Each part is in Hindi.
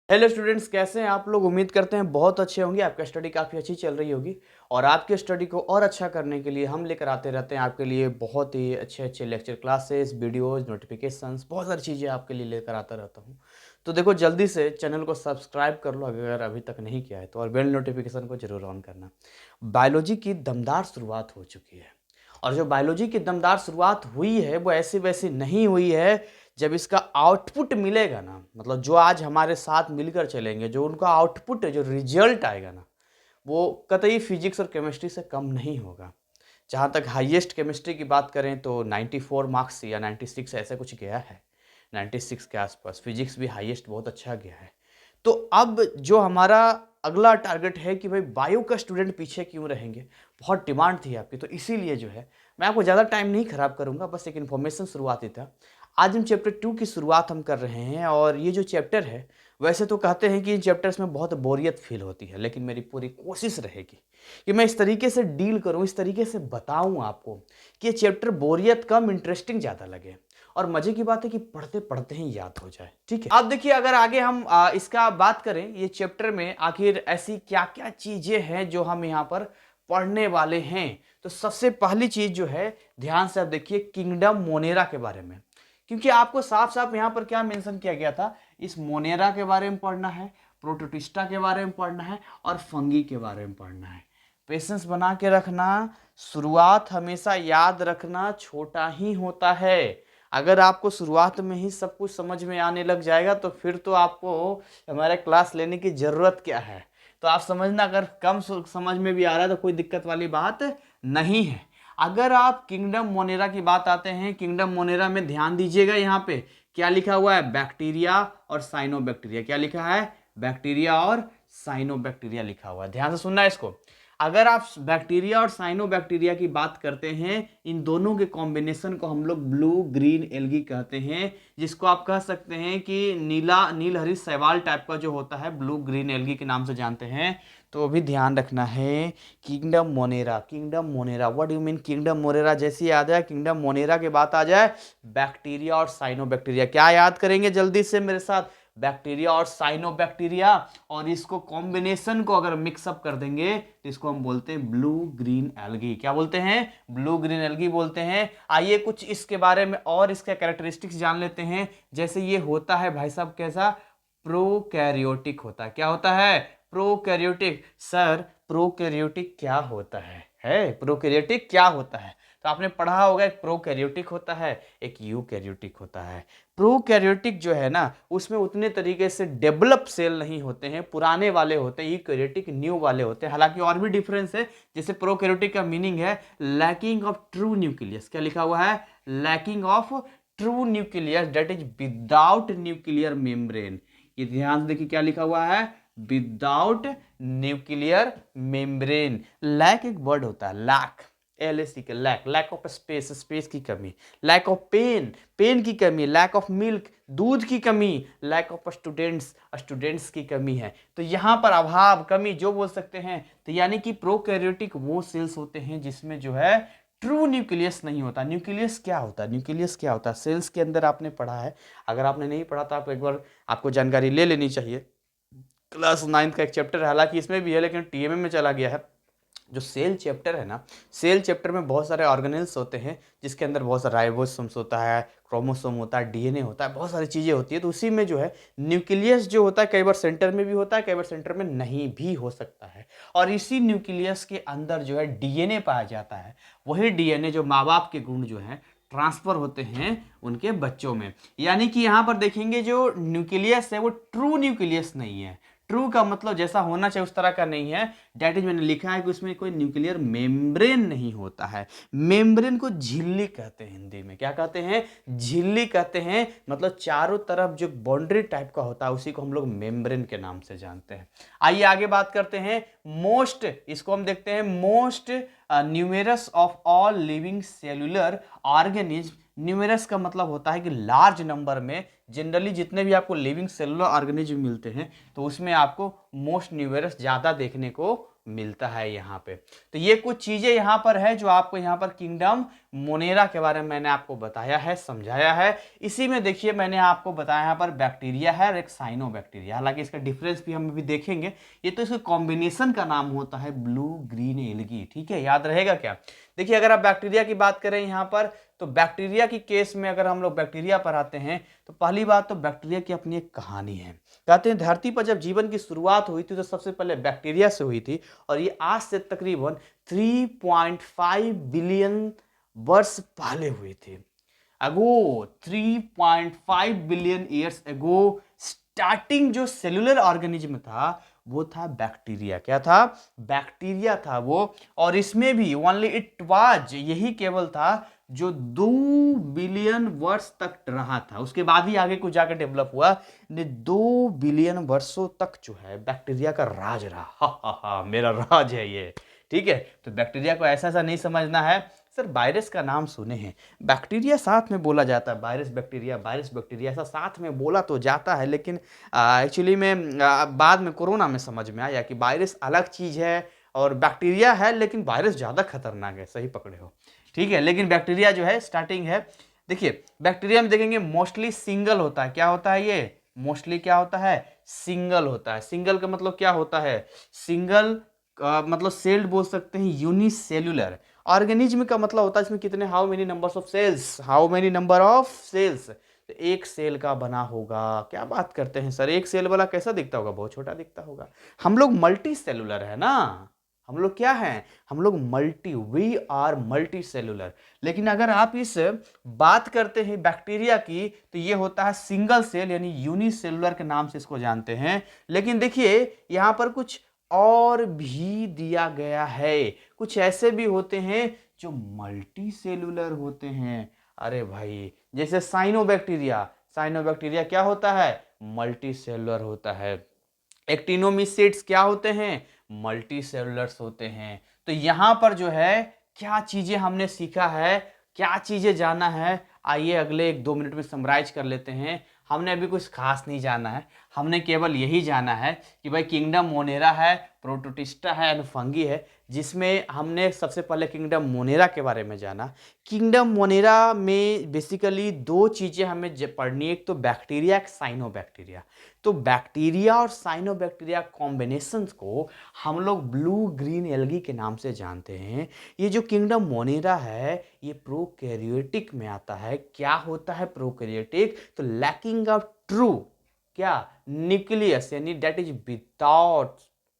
हेलो स्टूडेंट्स, कैसे हैं आप लोग। उम्मीद करते हैं बहुत अच्छे होंगे। आपका स्टडी काफ़ी अच्छी चल रही होगी और आपके स्टडी को और अच्छा करने के लिए हम लेकर आते रहते हैं आपके लिए बहुत ही अच्छे अच्छे लेक्चर क्लासेस, वीडियोस, नोटिफिकेशंस, बहुत सारी चीज़ें आपके लिए लेकर आता रहता हूं। तो देखो, जल्दी से चैनल को सब्सक्राइब कर लो अगर अभी तक नहीं किया है तो, और बेल नोटिफिकेशन को जरूर ऑन करना। बायोलॉजी की दमदार शुरुआत हो चुकी है और जो बायोलॉजी की दमदार शुरुआत हुई है वो ऐसी वैसी नहीं हुई है। जब इसका आउटपुट मिलेगा ना, मतलब जो आज हमारे साथ मिलकर चलेंगे, जो उनका आउटपुट है, जो रिजल्ट आएगा ना, वो कतई फिजिक्स और केमिस्ट्री से कम नहीं होगा। जहाँ तक हाईएस्ट केमिस्ट्री की बात करें तो 94 मार्क्स या 96 ऐसा कुछ गया है, 96 के आसपास। फिजिक्स भी हाईएस्ट बहुत अच्छा गया है। तो अब जो हमारा अगला टारगेट है कि भाई बायो का स्टूडेंट पीछे क्यों रहेंगे, बहुत डिमांड थी आपकी, तो इसीलिए जो है मैं आपको ज़्यादा टाइम नहीं खराब करूंगा, बस एक इन्फॉर्मेशन शुरुआती था। आज हम चैप्टर 2 की शुरुआत हम कर रहे हैं और ये जो चैप्टर है, वैसे तो कहते हैं कि इन चैप्टर्स में बहुत बोरियत फील होती है, लेकिन मेरी पूरी कोशिश रहेगी कि मैं इस तरीके से डील करूं, इस तरीके से बताऊं आपको कि ये चैप्टर बोरियत कम, इंटरेस्टिंग ज़्यादा लगे। और मजे की बात है कि पढ़ते पढ़ते ही याद हो जाए। ठीक है, अब देखिए, अगर आगे हम इसका बात करें, ये चैप्टर में आखिर ऐसी क्या क्या चीजें हैं जो हम यहाँ पर पढ़ने वाले हैं। तो सबसे पहली चीज जो है, ध्यान से आप देखिए, किंगडम मोनेरा के बारे में। क्योंकि आपको साफ साफ यहाँ पर क्या मेंशन किया गया था, इस मोनेरा के बारे में पढ़ना है, प्रोटोटिस्टा के बारे में पढ़ना है और फंगी के बारे में पढ़ना है। पेशेंस बना के रखना, शुरुआत हमेशा याद रखना छोटा ही होता है। अगर आपको शुरुआत में ही सब कुछ समझ में आने लग जाएगा तो फिर तो आपको हमारे क्लास लेने की ज़रूरत क्या है। तो आप समझना, अगर कम समझ में भी आ रहा है तो कोई दिक्कत वाली बात नहीं है। अगर आप किंगडम मोनेरा की बात आते हैं, किंगडम मोनेरा में ध्यान दीजिएगा, यहाँ पे क्या लिखा हुआ है, बैक्टीरिया और साइनोबैक्टीरिया। क्या लिखा है, बैक्टीरिया और साइनोबैक्टीरिया लिखा हुआ है। ध्यान से सुनना है इसको। अगर आप बैक्टीरिया और साइनोबैक्टीरिया की बात करते हैं, इन दोनों के कॉम्बिनेशन को हम लोग ब्लू ग्रीन एल्गी कहते हैं, जिसको आप कह सकते हैं कि नीला नील हरी शैवाल टाइप का जो होता है, ब्लू ग्रीन एल्गी के नाम से जानते हैं। तो भी ध्यान रखना है, kingdom Monera, kingdom Monera, what do mean kingdom Monera. जैसे ही आ जाए किंगडम मोनेरा की बात आ जाए, बैक्टीरिया और साइनोबैक्टीरिया, क्या याद करेंगे जल्दी से मेरे साथ, बैक्टीरिया और साइनोबैक्टीरिया। और इसको कॉम्बिनेशन को अगर मिक्सअप कर देंगे तो इसको हम बोलते हैं ब्लू ग्रीन एल्गी। क्या बोलते हैं, ब्लू ग्रीन एल्गी बोलते हैं। आइए कुछ इसके बारे में और इसके कैरेक्टरिस्टिक्स जान लेते हैं। जैसे ये होता है भाई साहब कैसा, प्रोकैरियोटिक होता है। क्या होता है, प्रोकैरियोटिक। सर प्रोकैरियोटिक क्या होता है प्रोकैरियोटिक क्या होता है। तो आपने पढ़ा होगा, एक प्रोकैरियोटिक होता है, एक यूकैरियोटिक होता है। प्रोकैरियोटिक जो है ना, उसमें उतने तरीके से डेवलप सेल नहीं होते हैं, पुराने वाले होते हैं, यूकैरियोटिक न्यू वाले होते हैं। हालांकि और भी डिफरेंस है। जैसे प्रोकैरियोटिक का मीनिंग है लैकिंग ऑफ ट्रू न्यूक्लियस। क्या लिखा हुआ है, lacking of true nucleus, that is without nuclear membrane. ये ध्यान से देखिए क्या लिखा हुआ है, विदाउट न्यूक्लियर मेम्ब्रेन। लैक एक वर्ड होता है, लैक, LAC के lack, lack of space, space की कमी। लैक ऑफ पेन, पेन की कमी। लैक ऑफ मिल्क, दूध की कमी। लैक ऑफ स्टूडेंट्स, स्टूडेंट्स की कमी है। तो यहाँ पर अभाव, कमी जो बोल सकते हैं। तो यानी कि प्रोकैरियोटिक वो सेल्स होते हैं जिसमें जो है ट्रू न्यूक्लियस नहीं होता। न्यूक्लियस क्या होता है, न्यूक्लियस क्या होता है, सेल्स के अंदर आपने पढ़ा है। अगर आपने नहीं पढ़ा तो आप एक बार आपको जानकारी ले लेनी चाहिए। क्लास 9 का एक चैप्टर है, हालांकि इसमें भी है लेकिन TMA में चला गया है। जो सेल चैप्टर है ना, सेल चैप्टर में बहुत सारे ऑर्गेनेल्स होते हैं, जिसके अंदर बहुत सारा राइबोसोम्स होता है, क्रोमोसोम होता है, DNA होता है, बहुत सारी चीज़ें होती है। तो उसी में जो है न्यूक्लियस जो होता है, कई बार सेंटर में भी होता है, कई बार सेंटर में नहीं भी हो सकता है। और इसी न्यूक्लियस के अंदर जो है DNA पाया जाता है। वही DNA जो माँ बाप के गुण जो है ट्रांसफर होते हैं उनके बच्चों में। यानी कि यहाँ पर देखेंगे जो न्यूक्लियस है वो ट्रू न्यूक्लियस नहीं है। ट्रू का मतलब जैसा होना चाहिए उस तरह का नहीं है। डेट इज, मैंने लिखा है कि उसमें कोई न्यूक्लियर मेम्ब्रेन नहीं होता है। मेम्ब्रेन को झिल्ली कहते हैं, हिंदी में क्या कहते हैं, झिल्ली कहते हैं। मतलब चारों तरफ जो बाउंड्री टाइप का होता है उसी को हम लोग मेम्ब्रेन के नाम से जानते हैं। आइए आगे बात करते हैं। मोस्ट, इसको हम देखते हैं, most numerous of all living cellular organism. Numerous का मतलब होता है कि लार्ज नंबर में। जनरली जितने भी आपको लिविंग सेलुलर ऑर्गेनिज्म मिलते हैं तो उसमें आपको मोस्ट न्यूमेरस ज़्यादा देखने को मिलता है यहाँ पे। तो ये कुछ चीज़ें यहाँ पर है जो आपको यहाँ पर किंगडम मोनेरा के बारे में मैंने आपको बताया है, समझाया है। इसी में देखिए मैंने आपको बताया यहाँ पर बैक्टीरिया है और एक साइनो बैक्टीरिया, हालांकि इसका डिफरेंस भी हम अभी देखेंगे। ये तो इसके कॉम्बिनेशन का नाम होता है ब्लू ग्रीन एल्गी, ठीक है, याद रहेगा क्या। देखिए अगर आप बैक्टीरिया की बात करें यहाँ पर, तो बैक्टीरिया की केस में अगर हम लोग बैक्टीरिया पर आते हैं तो पहली बात तो बैक्टीरिया की अपनी एक कहानी है। कहते हैं धरती पर जब जीवन की शुरुआत हुई थी तो सबसे पहले बैक्टीरिया से हुई थी, और ये आज से तकरीबन 3.5 बिलियन वर्ष पहले हुई थी। अगो 3.5 बिलियन ईयर्स अगो स्टार्टिंग जो सेलुलर ऑर्गेनिज्म था वो था बैक्टीरिया। क्या था? बैक्टीरिया था वो। और इसमें भी ओनली इट वाज, यही केवल था जो 2 बिलियन वर्ष तक रहा था। उसके बाद ही आगे कुछ जाकर डेवलप हुआ। 2 बिलियन वर्षों तक जो है बैक्टीरिया का राज रहा। हा मेरा राज है ये, ठीक है। तो बैक्टीरिया को ऐसा ऐसा नहीं समझना है। सर वायरस का नाम सुने हैं, बैक्टीरिया साथ में बोला जाता है, वायरस बैक्टीरिया ऐसा साथ में बोला तो जाता है, लेकिन एक्चुअली में बाद में कोरोना में समझ में आया कि वायरस अलग चीज़ है और बैक्टीरिया है, लेकिन वायरस ज़्यादा खतरनाक है। सही पकड़े हो, ठीक है। लेकिन बैक्टीरिया जो है स्टार्टिंग है। देखिए बैक्टीरिया में देखेंगे मोस्टली सिंगल होता है। क्या होता है ये? मोस्टली क्या होता है? सिंगल होता है। सिंगल का मतलब क्या होता है? सिंगल मतलब सेल्ड बोल सकते हैं, यूनिसेल्युलर। ऑर्गेनिज्म का मतलब होता है इसमें कितने, how many numbers of cells, how many number of cells. तो एक सेल का बना होगा। क्या बात करते हैं सर, एक सेल वाला कैसा दिखता होगा? बहुत छोटा दिखता होगा। हम लोग मल्टी सेलुलर है ना, हम लोग क्या हैं? हम लोग वी आर मल्टी सेलुलर। लेकिन अगर आप इस बात करते हैं बैक्टीरिया की, तो ये होता है सिंगल सेल यानी यूनिसेलुलर के नाम से इसको जानते हैं। लेकिन देखिए यहां पर कुछ और भी दिया गया है, कुछ ऐसे भी होते हैं जो मल्टी सेलुलर होते हैं। अरे भाई जैसे साइनोबैक्टीरिया क्या होता है? मल्टी सेलुलर होता है। एक्टिनोमिसेट्स क्या होते हैं? मल्टी सेलुलर्स होते हैं। तो यहां पर जो है क्या चीजें हमने सीखा है, क्या चीजें जाना है, आइए अगले 1-2 मिनट में समराइज कर लेते हैं। हमने अभी कुछ खास नहीं जाना है, हमने केवल यही जाना है कि भाई किंगडम मोनेरा है, प्रोटोटिस्टा है एंड फंगी है, जिसमें हमने सबसे पहले किंगडम मोनेरा के बारे में जाना। किंगडम मोनेरा में बेसिकली 2 चीज़ें हमें पढ़नी है, एक तो बैक्टीरिया, एक साइनोबैक्टीरिया। तो बैक्टीरिया और साइनोबैक्टीरिया कॉम्बिनेशंस को हम लोग ब्लू ग्रीन एल्गी के नाम से जानते हैं। ये जो किंगडम मोनेरा है ये प्रोकैरियोटिक में आता है। क्या होता है प्रोकैरियोटिक? तो लैकिंग ऑफ ट्रू क्या न्यूक्लियस, यानी डेट इज विदाउट,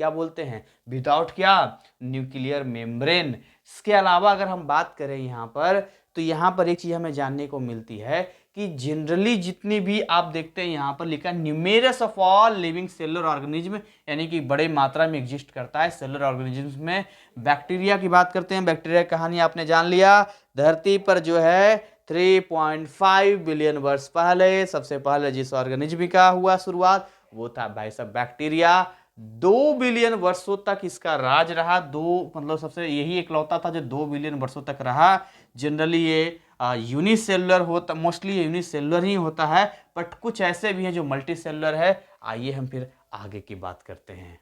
क्या बोलते हैं, विदाउट क्या, न्यूक्लियर मेम्ब्रेन। इसके अलावा अगर हम बात करें यहाँ पर, तो यहाँ पर एक चीज हमें जानने को मिलती है कि जनरली जितनी भी आप देखते हैं यहाँ पर लिखा numerous of all living cellular organism, यानी कि बड़े मात्रा में एग्जिस्ट करता है सेलुलर ऑर्गेनिज्म्स में। बैक्टीरिया की बात करते हैं, बैक्टीरिया की कहानी आपने जान लिया। धरती पर जो है 3.5 बिलियन वर्ष पहले सबसे पहले जिस ऑर्गेनिज्म का हुआ शुरुआत वो था भाई साहब बैक्टीरिया। 2 बिलियन वर्षों तक इसका राज रहा। दो मतलब सबसे यही इकलौता था जो 2 बिलियन वर्षों तक रहा। जनरली ये यूनिसेलुलर होता, मोस्टली यूनिसेलुलर ही होता है, बट कुछ ऐसे भी हैं जो मल्टी सेलुलर है। आइए हम फिर आगे की बात करते हैं।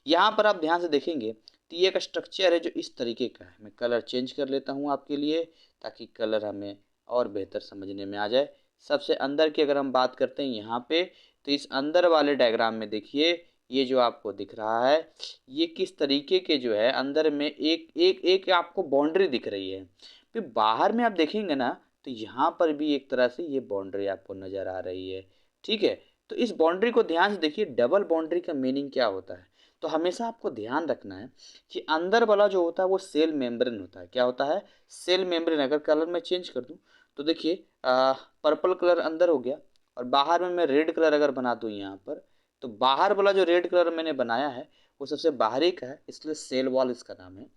यहाँ पर आप ध्यान से देखेंगे तो ये एक स्ट्रक्चर है जो इस तरीके का है। मैं कलर चेंज कर लेता हूँ आपके लिए ताकि कलर हमें और बेहतर समझने में आ जाए। सबसे अंदर की अगर हम बात करते हैं यहाँ पे, तो इस अंदर वाले डायग्राम में देखिए ये जो आपको दिख रहा है ये किस तरीके के जो है अंदर में एक एक एक आपको बाउंड्री दिख रही है। फिर बाहर में आप देखेंगे ना तो यहाँ पर भी एक तरह से ये बाउंड्री आपको नज़र आ रही है, ठीक है। तो इस बाउंड्री को ध्यान से देखिए, डबल बाउंड्री का मीनिंग क्या होता है। तो हमेशा आपको ध्यान रखना है कि अंदर वाला जो होता है वो सेल मेम्ब्रेन होता है। क्या होता है? Cell membrane. अगर कलर मैं चेंज कर दूं तो देखिए पर्पल कलर अंदर हो गया और बाहर में मैं रेड कलर अगर बना दूं यहाँ पर, तो बाहर वाला जो रेड कलर मैंने बनाया है वो सबसे बाहरी का है, इसलिए सेल वॉल इसका नाम है।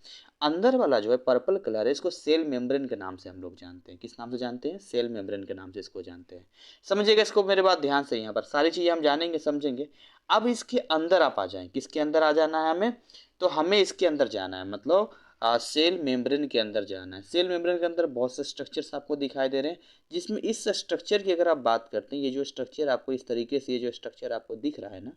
अंदर वाला जो है पर्पल कलर है इसको सेल मेम्ब्रेन के नाम से हम लोग जानते हैं। किस नाम से जानते हैं? सेल मेम्ब्रेन के नाम से इसको जानते हैं। समझिएगा इसको मेरे बात ध्यान से, यहाँ पर सारी चीज़ें हम जानेंगे समझेंगे। अब इसके अंदर आप आ जाएं, किसके अंदर आ जाना है हमें? तो हमें इसके अंदर जाना है, मतलब सेल मेम्ब्रेन के अंदर जाना है। सेल मेम्ब्रेन के अंदर बहुत से स्ट्रक्चर्स आपको दिखाई दे रहे हैं, जिसमें इस स्ट्रक्चर की अगर आप बात करते हैं, ये जो स्ट्रक्चर आपको इस तरीके से, ये जो स्ट्रक्चर आपको दिख रहा है ना,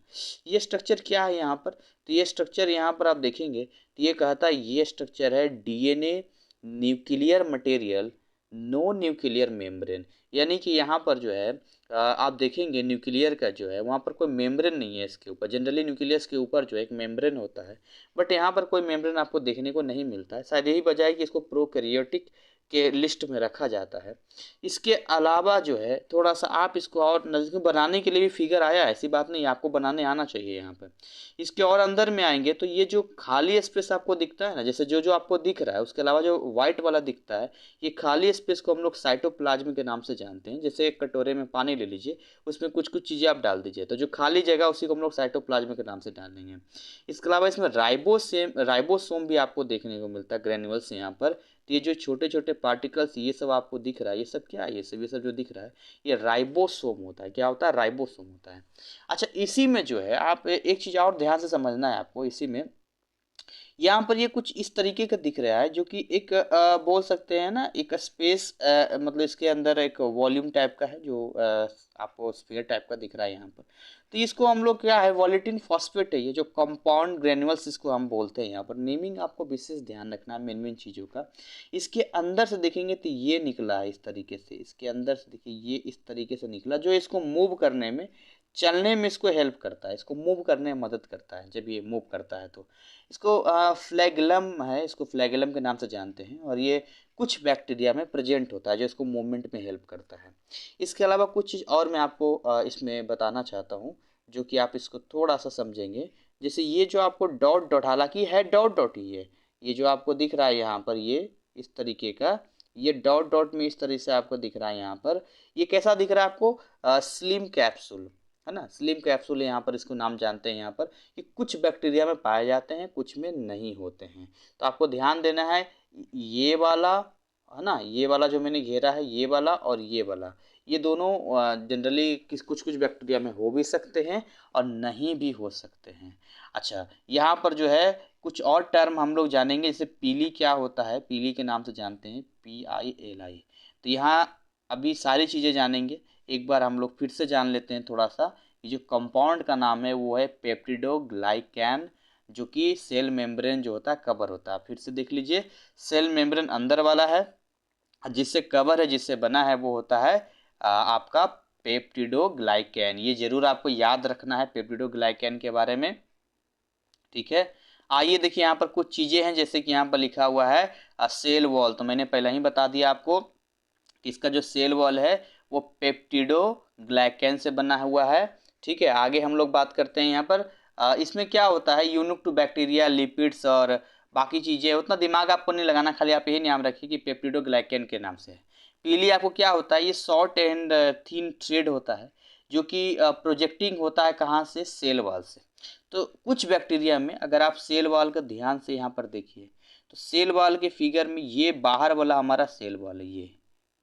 ये स्ट्रक्चर क्या है यहाँ पर? तो ये स्ट्रक्चर यहाँ पर आप देखेंगे तो ये कहता है ये स्ट्रक्चर है DNA nuclear material, no nuclear membrane. यानी कि यहाँ पर जो है आप देखेंगे न्यूक्लियर का जो है वहाँ पर कोई मेम्ब्रेन नहीं है इसके ऊपर। जनरली न्यूक्लियस के ऊपर जो है एक मेम्ब्रेन होता है, बट यहाँ पर कोई मेम्ब्रेन आपको देखने को नहीं मिलता है। शायद यही वजह है कि इसको प्रोकैरियोटिक के लिस्ट में रखा जाता है। इसके अलावा जो है थोड़ा सा आप इसको और नज़दीक बनाने के लिए भी फिगर आया है, ऐसी बात नहीं, आपको बनाने आना चाहिए यहाँ पर। इसके और अंदर में आएंगे तो ये जो खाली स्पेस आपको दिखता है ना, जैसे जो जो आपको दिख रहा है उसके अलावा जो व्हाइट वाला दिखता है, ये खाली स्पेस को हम लोग साइटोप्लाज्म के नाम से जानते हैं। जैसे एक कटोरे में पानी ले लीजिए, उसमें कुछ कुछ चीज़ें आप डाल दीजिए, तो जो खाली जगह उसी को हम लोग साइटोप्लाज्म के नाम से डालेंगे। इसके अलावा इसमें राइबोसोम भी आपको देखने को मिलता है, ग्रेन्यूल्स यहाँ पर। तो ये जो छोटे छोटे पार्टिकल्स ये सब आपको दिख रहा है, ये सब क्या है, ये सब जो दिख रहा है ये राइबोसोम होता है। क्या होता है? राइबोसोम होता है। अच्छा, इसी में जो है आप एक चीज़ और ध्यान से समझना है आपको, इसी में यहाँ पर ये कुछ इस तरीके का दिख रहा है, जो कि एक बोल सकते हैं ना एक स्पेस, मतलब इसके अंदर एक वॉल्यूम टाइप का है जो आपको स्फीयर टाइप का दिख रहा है यहाँ पर। तो इसको हम लोग क्या है, वॉलेटिन फॉस्फेट है, ये जो कंपाउंड ग्रेन्यूल्स इसको हम बोलते हैं। यहाँ पर नेमिंग आपको विशेष ध्यान रखना है मेन मेन चीज़ों का। इसके अंदर से देखेंगे तो ये निकला है इस तरीके से, इसके अंदर से देखिए ये इस तरीके से निकला, जो इसको मूव करने में, चलने में इसको हेल्प करता है, इसको मूव करने में मदद करता है। जब ये मूव करता है तो इसको फ्लैगेलम है, इसको फ्लैगेलम के नाम से जानते हैं, और ये कुछ बैक्टीरिया में प्रेजेंट होता है जो इसको मूवमेंट में हेल्प करता है। इसके अलावा कुछ चीज़ और मैं आपको इसमें बताना चाहता हूँ, जो कि आप इसको थोड़ा सा समझेंगे। जैसे ये जो आपको डॉट डॉट, हालांकि है डॉट डॉट ही है, ये जो आपको दिख रहा है यहाँ पर, ये इस तरीके का, ये डॉट डॉट में इस तरह से आपको दिख रहा है यहाँ पर। ये कैसा दिख रहा है आपको? स्लिम कैप्सूल है ना, स्लिम कैप्सूल यहाँ पर इसको नाम जानते हैं यहाँ पर। कि कुछ बैक्टीरिया में पाए जाते हैं, कुछ में नहीं होते हैं। तो आपको ध्यान देना है, ये वाला है ना, ये वाला जो मैंने घेरा है, ये वाला और ये वाला, ये दोनों जनरली किस कुछ कुछ बैक्टीरिया में हो भी सकते हैं और नहीं भी हो सकते हैं। अच्छा, यहाँ पर जो है कुछ और टर्म हम लोग जानेंगे, जैसे पीली क्या होता है, पीली के नाम से जानते हैं, PILI। तो यहाँ अभी सारी चीज़ें जानेंगे, एक बार हम लोग फिर से जान लेते हैं थोड़ा सा। ये जो कंपाउंड का नाम है वो है पेप्टिडोग्लाइकैन, जो कि सेल मेम्ब्रेन जो होता है कवर होता है। फिर से देख लीजिए, सेल मेम्ब्रेन अंदर वाला है, जिससे कवर है, जिससे बना है वो होता है आपका पेप्टिडोग्लाइकैन। ये जरूर आपको याद रखना है पेप्टिडोग्लाइकैन के बारे में, ठीक है। आइए देखिए, यहाँ पर कुछ चीज़ें हैं, जैसे कि यहाँ पर लिखा हुआ है सेल वॉल। तो मैंने पहले ही बता दिया आपको कि इसका जो सेल वॉल है वो पेप्टिडोग्लाइकैन से बना हुआ है, ठीक है। आगे हम लोग बात करते हैं यहाँ पर इसमें क्या होता है, यूनिक टू बैक्टीरिया, लिपिड्स और बाकी चीज़ें, उतना दिमाग आपको नहीं लगाना, खाली आप यही नाम रखिए कि पेप्टिडोग्लाइकैन के नाम से है। पीली आपको क्या होता है, ये शॉर्ट एंड थिन थ्रेड होता है, जो कि प्रोजेक्टिंग होता है कहाँ से, सेल वॉल से। तो कुछ बैक्टीरिया में अगर आप सेल वॉल का ध्यान से यहाँ पर देखिए, तो सेल वॉल के फिगर में ये बाहर वाला हमारा सेल वॉल है,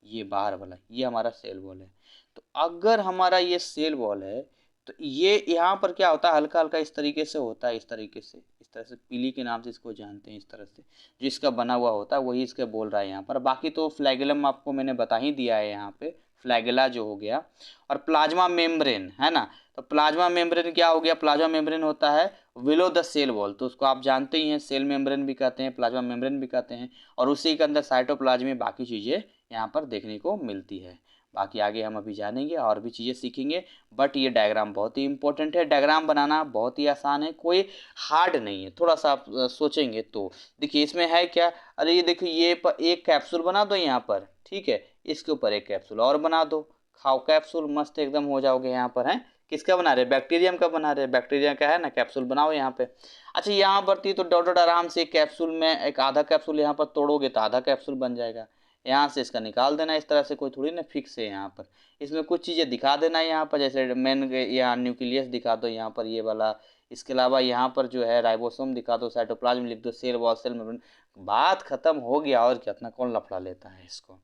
ये बाहर वाला ये हमारा सेल वॉल है। तो अगर हमारा ये सेल वॉल है तो ये यहाँ पर क्या होता है, हल्का हल्का इस तरीके से होता है, इस तरीके से, इस तरह से, पीली के नाम से इसको जानते हैं। इस तरह से जो इसका बना हुआ होता है वही इसका बोल रहा है यहाँ पर। बाकी तो फ्लैगेलम आपको मैंने बता ही दिया है यहाँ पे, फ्लैगेला जो हो गया। और प्लाज्मा मेम्ब्रेन है ना, तो प्लाज्मा मेम्ब्रेन क्या हो गया, प्लाज्मा मेम्ब्रेन होता है विलो द सेल वॉल। तो उसको आप जानते ही हैं, सेल मेम्ब्रेन भी कहते हैं, प्लाज्मा मेम्ब्रेन भी कहते हैं, और उसी के अंदर साइटोप्लाज्म में बाकी चीज़ें यहाँ पर देखने को मिलती है। बाकी आगे हम अभी जानेंगे और भी चीज़ें सीखेंगे, बट ये डायग्राम बहुत ही इंपॉर्टेंट है। डायग्राम बनाना बहुत ही आसान है, कोई हार्ड नहीं है, थोड़ा सा आप सोचेंगे तो। देखिए इसमें है क्या, अरे ये देखिए, ये एक कैप्सूल बना दो यहाँ पर, ठीक है, इसके ऊपर एक कैप्सूल और बना दो, खाओ कैप्सूल, मस्त एकदम हो जाओगे यहाँ पर। हैं, किसका बना रहे, बैक्टीरियम का बना रहे, बैक्टीरिया का है ना, कैप्सूल बनाओ यहाँ पे। अच्छा, यहाँ पर थी तो डॉट डॉट आराम से एक कैप्सूल में एक आधा कैप्सूल यहाँ पर तोड़ोगे तो आधा कैप्सूल बन जाएगा, यहाँ से इसका निकाल देना। इस तरह से कोई थोड़ी ना फिक्स है यहाँ पर, इसमें कुछ चीज़ें दिखा देना यहाँ पर, जैसे मेन यहाँ न्यूक्लियस दिखा दो यहाँ पर, ये वाला। इसके अलावा यहाँ पर जो है राइबोसोम दिखा दो, साइटोप्लाज्म लिख दो, सेल वॉल, सेल मेम्ब्रेन, बात खत्म हो गया। और क्या, इतना कौन लफड़ा लेता है इसको।